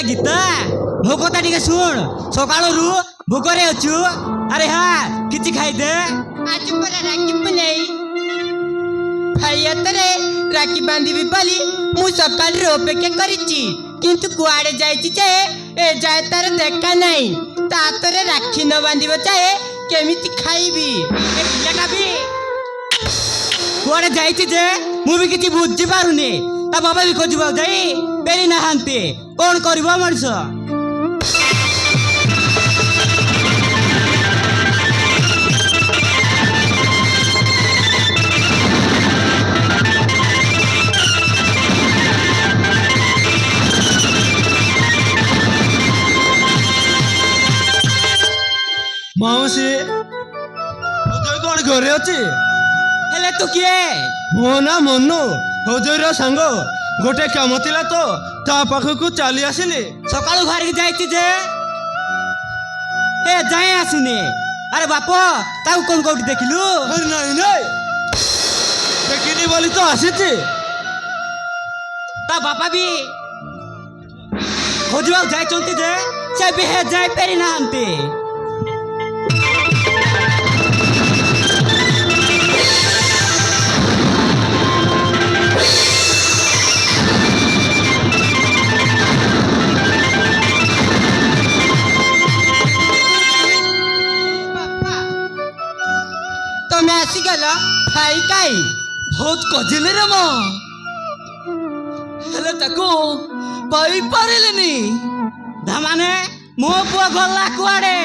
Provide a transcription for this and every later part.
ଗୀତା ମୋ କଥା ଟିକେ ଶୁଣ ସକାଳରୁ ଭୋକରେ ଅଛୁ ଆରେ କିଛି ଖାଇଦେ ଆଜି ପରା ରାକ୍ଷୀ ପୁନେଇ ଭାଇ ହାତରେ ରାକ୍ଷୀ ବାନ୍ଧିବି ବୋଲି ମୁଁ ସକାଳରୁ ଅପେକ୍ଷା କରିଛି କିନ୍ତୁ କୁଆଡେ ଯାଇଛି ଯେ ଏ ଯାଏ ତାର ଦେଖା ନାହିଁ ତା ହାତରେ ରାକ୍ଷୀ ନ ବାନ୍ଧିବ ଯାଏ କେମିତି ଖାଇବି ଏ ପିଲାଟା ବି କୁଆଡେ ଯାଇଛି ଯେ ମୁଁ ବି କିଛି ବୁଝିପାରୁନି ତା ବାବା ବି ଖୋଜିବାକୁ ଯାଇ ଫେରି ନାହାନ୍ତି କଣ କରିବ ମଣିଷ ମାଉସୀ ହଜୟ କଣ ଘରେ ଅଛି? ହେଲେ ତୁ କିଏ ମୋ ନା ମନୁ ହଜୟର ସାଙ୍ଗ ଗୋଟେ କାମ ଥିଲା ତ ତା ପାଖକୁ ଚାଲି ଆସିଲି ସକାଳୁ ବାହାରିକି ଯାଇଛି ଯେ ଏ ଯାଏ ଆସୁନି ଆରେ ବାପ ତାକୁ କଣ କୋଉଠି ଦେଖିଲୁ ଆରେ ନାଇଁ ନାଇଁ ଦେଖିନି ବୋଲି ତ ଆସିଛି ତା ବାପା ବି ଖୋଜିବାକୁ ଯାଇଛନ୍ତି ଯେ ସେ ବି ଯାଇ ଫେରି ନାହାନ୍ତି ତମେ ଆସିଗଲ ଭାଇ କାଇ ବହୁତ ଖୋଜିଲି ରେ ମା ହେଲେ ତାକୁ ପାଇପାରିଲିନି ମାନେ ମୋ ପୁଅ ଗଲା କୁଆଡେ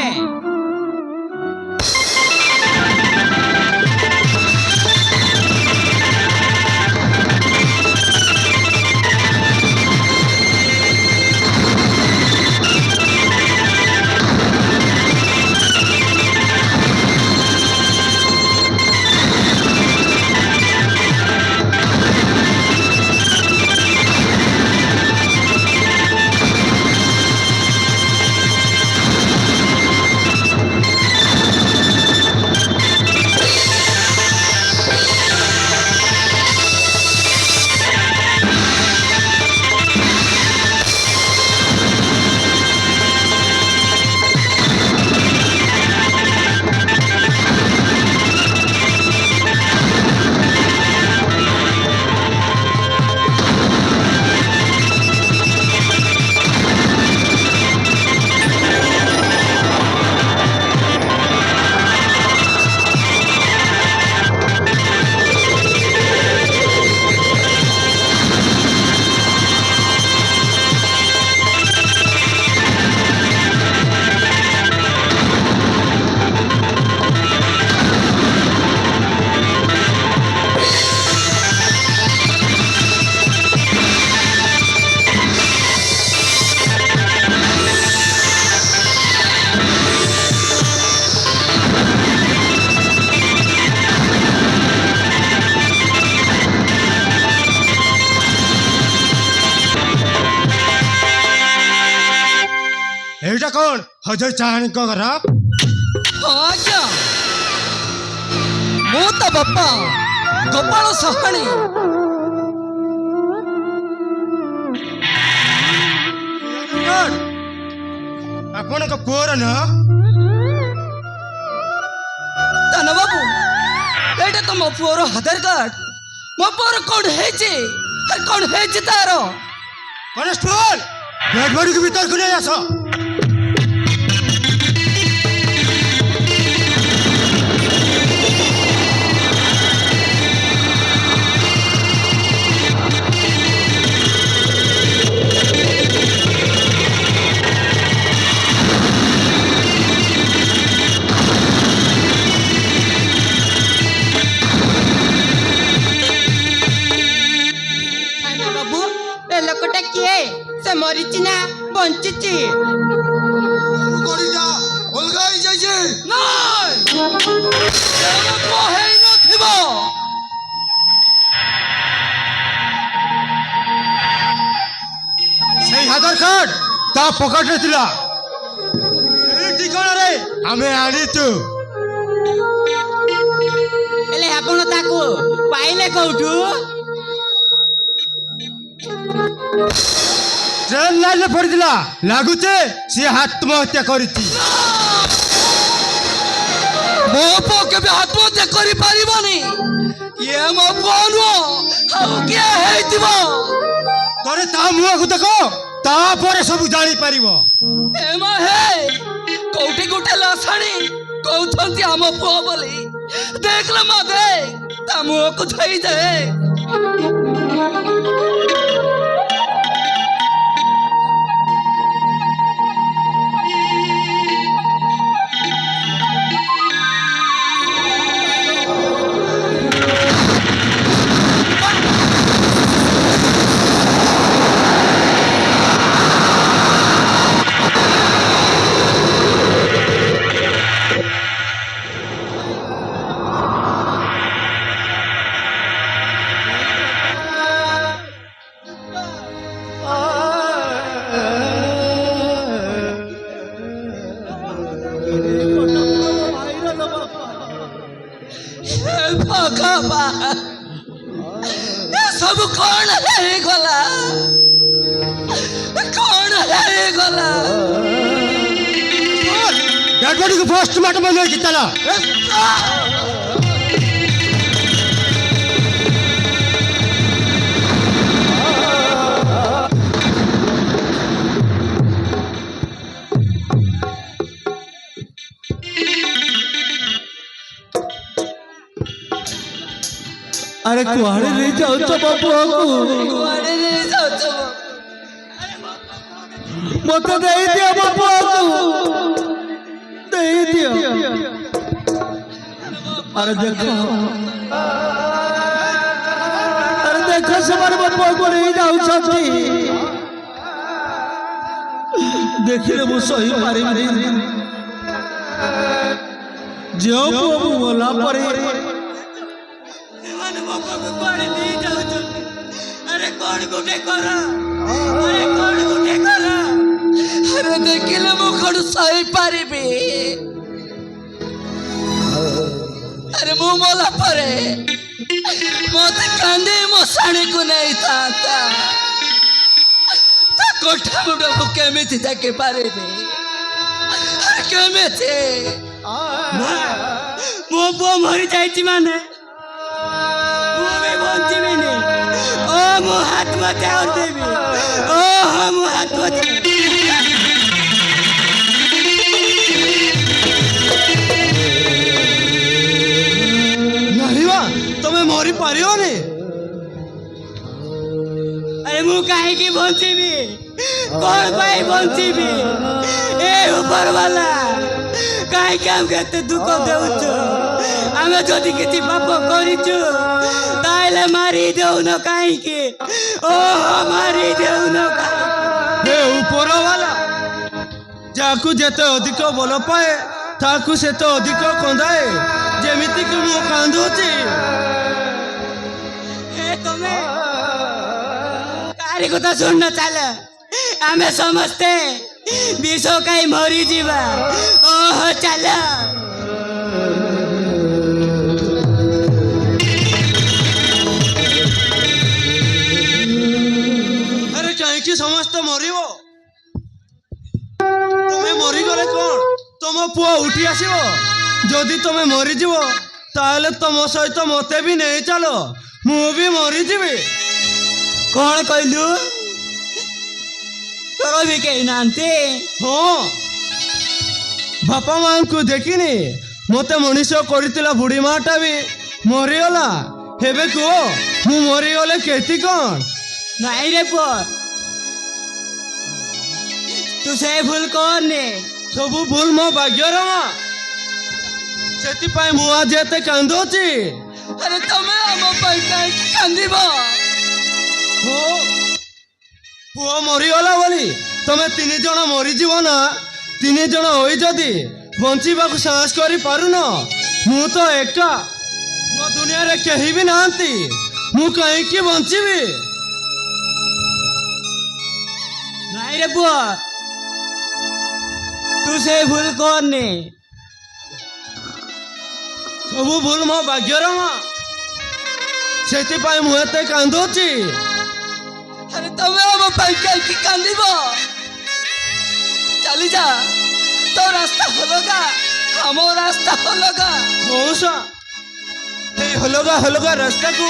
এইটা কোন হজয় চাহাଣୀଙ୍କ ଘର ଆଜ୍ଞା ମୁଁ ତ ବାପା ଗୋପାଳ ସହାଣୀ ଆପଣଙ୍କ ପୁଅର ନା ଧନ ବାବୁ ଏଇଟା ତ ମୋ ପୁଅର ଆଧାର କାର୍ଡ ମୋ ପୁଅର କଣ ହେଇଛି କଣ ହେଇଛି ତାର କନେଷ୍ଟବଳ ଡେଡ୍ ବଡିକୁ ଭିତରକୁ ନେଇ ଆସ ବାବୁ ଏ ଲୋକଟା କିଏ ସେ ମରିଛି ନା ବଞ୍ଚିଛି ଅଲଗା ହେଇଯାଇଛି ହେଇନଥିବ ସେଇ ଆଧାର କାର୍ଡ ତା ପକେଟରେ ଥିଲା ଏଇ ଠିକଣାରେ ଆମେ ଆଣିଛୁ ହେଲେ ଆପଣ ତାକୁ ପାଇଲେ କୋଉଠୁ ট্রেন লাইনে পড়িଥିଲା ଲାଗୁଛେ ସିଏ ଆତ୍ମହତ୍ୟା କରିଛି। ମୋ ପୁଅ କେବେ ଆତ୍ମହତ୍ୟା କରିପାରିବନି। ଇଏ ମୋ ପୁଅ ନୁହଁ, ଆଉ କିଏ ହେଇଥିବ? ଥରେ ତା ମୁହଁକୁ ଦେଖ, ତାପରେ ସବୁ ଜାଣିପାରିବ। ଏ ମା ହେ, କୋଉଠି ଗୋଟେ ଲସାଣି କହୁଛନ୍ତି ଆମ ପୁଅ ବୋଲି। ଦେଖିଲ ମା, ଦେଖ ତା ମୁହଁକୁ ଧୋଇ ଦେ। ସବୁ କଣ ହେଇଗଲା? କଣ ହେଇଗଲା? ଡେଡ୍ ବଡିକୁ ପୋଷ୍ଟମର୍ଟମ ନେଇକି ଚାଲ। अरे कुआड़े ले जाओ तो बापू କୁଆଡେ ନେଇଯାଉଛ? मत दे दियो बापू दे दियो। अरे देखो समारे बापू को ले जाओ छथि। देखिले मु सही पारिबि जो बाबू बोला परे। कुआड़े नहीं जाऊँ। अरे कौन गुटे करा, अरे कौन गुटे करा। अरे ଦେଖିଲେ ମୁଁ କଣ ସହିପାରିବି? अरे ମୁଁ ମଲା ପରେ ମତେ କାନ୍ଦି ମଶାଣିକୁ ନେଇଥାନ୍ତା। ତା କୋଠା ମୁଣ୍ଡକୁ କେମିତି ଦେଖିପାରିବି? କେମିତି? ମୋ ପୁଅ ମରି ଯାଇଛି ମାନେ ମୁଁ ବି ବଞ୍ଚିବିନି। ଓ ମୁଁ ଆତ୍ମହତ୍ୟା କରିଦେବି। ଓହୋ ମୁଁ ଆତ୍ମହତ୍ୟା। ନାରିବା ତମେ ମରି ପାରିବନି। अरे ମୁଁ କାହିଁକି ବଞ୍ଚିବି? କଣ ପାଇଁ ବଞ୍ଚିବି? ଏ ଉପର ବାଲା କାହିଁକି ଆମକୁ ଏତେ ଦୁଃଖ ଦେଉଛୁ? ଆମେ ଯଦି କିଛି ପାପ କରିଛୁ ତାହେଲେ ମାରି ଦେଉନ କାହିଁକି? ଓହୋ ମାରି ଦେଉନ କାହିଁକି? ହେ ଉପର ବାଲା, ଯାହାକୁ ଯେତେ ଅଧିକ ଭଲ ପାଏ ତାକୁ ସେତେ ଅଧିକ କନ୍ଦାଏ। ଯେମିତିକି ମୁଁ କାନ୍ଦୁଛି। ଏ ତମେ କାହାରି କଥା ଶୁଣୁନ, ଚାଲ ଆମେ ସମସ୍ତେ ବିଷ ଖାଇ ମରିଯିବା। ଓହୋ ଚାଲ। ଆରେ କାହିଁକି ସମସ୍ତେ ମରିବ? ତମେ ମରିଗଲେ କଣ ତମ ପୁଅ ଉଠି ଆସିବ? ଯଦି ତମେ ମରିଯିବ ତାହେଲେ ତମ ସହିତ ମତେ ବି ନେଇ ଚାଲ, ମୁଁ ବି ମରିଯିବି। କଣ କହିଲୁ? ତୋର ବି କେହି ନାହାନ୍ତି? ହଁ, ବାପା ମାଙ୍କୁ ଦେଖିନି ମତେ ମଣିଷ କରିଥିଲା ବୁଢ଼ୀ ମାଟା ବି ମରିଗଲା। ଏବେ କୁହ ମୁଁ ମରିଗଲେ କେତି କଣ? ନାଇଁ ରେ ପୁଅ, ତୁ ସେ ଭୁଲ କରନି। ସବୁ ଭୁଲ ମୋ ଭାଗ୍ୟର ମା। ସେଥିପାଇଁ ମୁଁ ଆଜି ଏତେ କାନ୍ଦୁଛି। अरे ତମେ ଆମ ପାଇଁ କାହିଁକି କାନ୍ଦିବ? ପୁଅ ମରିଗଲା ବୋଲି ତମେ 3 ଜଣ ମରିଯିବ ନା? 3 ଜଣ ହୋଇ ଯଦି ବଞ୍ଚିବାକୁ ସାହସ କରିପାରୁନ, ମୁଁ ତ ଏକା। ମୋ ଦୁନିଆରେ କେହି ବି ନାହାନ୍ତି, ମୁଁ କାହିଁକି ବଞ୍ଚିବି? ନାଇଁ ରେ ପୁଅ, ତୁ ସେ ଭୁଲ କରନି। ସବୁ ଭୁଲ ମୋ ଭାଗ୍ୟର ମା। ସେଥିପାଇଁ ମୁଁ ଏତେ କାନ୍ଦୁଛି। अरे ଆରେ ତମେ ଆମ ପାଇଁ କାହିଁକି କାନ୍ଦିବ? ଚାଲି ଯା, ତୋ ରାସ୍ତା ଅଲଗା, ଆମ ରାସ୍ତା ଅଲଗା। ମଉସା এই হলগা রাস্তাକୁ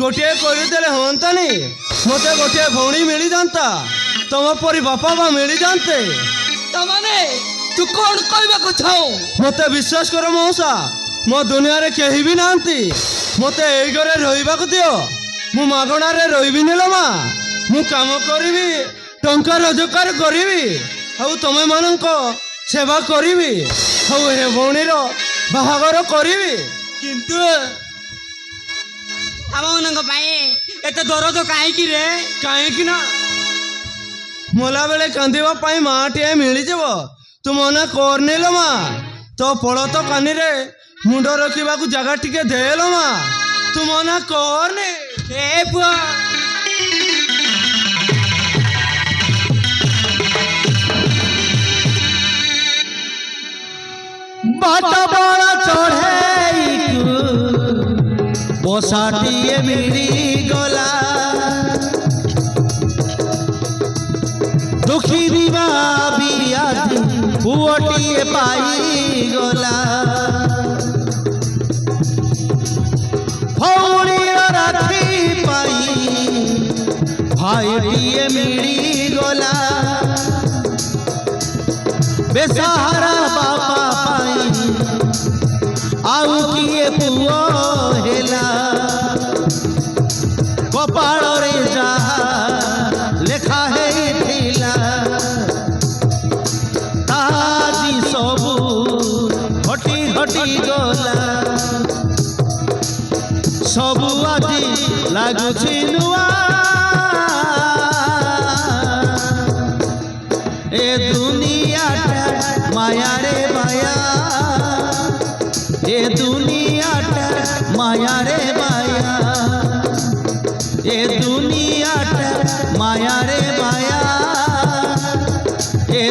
ଗୋଟିଏ କରିଦେଲେ ହୁଅନ୍ତାନି? ମୋତେ ଗୋଟିଏ ଭଉଣୀ ମିଳିଯାନ୍ତା, ତମ ପରି ବାପା ମା ମିଳିଯାନ୍ତେ। ତାମାନେ ତୁ କଣ କହିବାକୁ ଚାହୁଁ? ମୋତେ ବିଶ୍ୱାସ କର ମଉସା, ମୋ ଦୁନିଆରେ କେହି ବି ନାହାନ୍ତି। ମୋତେ ଏଇ ଘରେ ରହିବାକୁ ଦିଅ। ମୁଁ ମାଗଣାରେ ରହିବିନି ଲୋ ମା। ମୁଁ କାମ କରିବି, ଟଙ୍କା ରୋଜଗାର କରିବି, ଆଉ ତମେମାନଙ୍କ ସେବା କରିବି, ଆଉ ଏ ଭଉଣୀର ବାହାଘର କରିବି। କିନ୍ତୁ ଆମମାନଙ୍କ ପାଇଁ ଏତେ ଦରଦ କାହିଁକି ରେ? କାହିଁକି ନା ମଲା ବେଳେ କାନ୍ଦିବା ପାଇଁ ମାଟିଏ ମିଳିଯିବ। ତୁ ମନା କରନି ଲୋ ମା। ତୋ ପଳତ କାନିରେ ମୁଣ୍ଡ ରଖିବାକୁ ଜାଗା ଟିକେ ଦେ ଲୋ ମା। ତୁ ମନା କରନି। ଏ ପୁଅ বাট বড় চড়েইকু বসাটিয়ে মিলি গলা দুঃখিনী ভাবিয়া পুয়টিয়ে পাইগলা ভৌণীর রাত্রি পাই ভাইটিয়ে মিলি গলা বেসাহারা বাপা পাই ଆଉ କିଏ ପୁଅ ହେଲା କପାଳରେ ଯାହା ଲେଖା ହେଇଥିଲା ତାହା ଆଜି ସବୁ ଘଟି ଘଟି ଗଲା ସବୁ ଆଜି ଲାଗୁଛି ନୂଆ ଏ ଦୁନିଆଟା ମାୟାରେ ମାୟା ए दुनियाटा माया रे माया ए दुनियाटा माया रे माया ए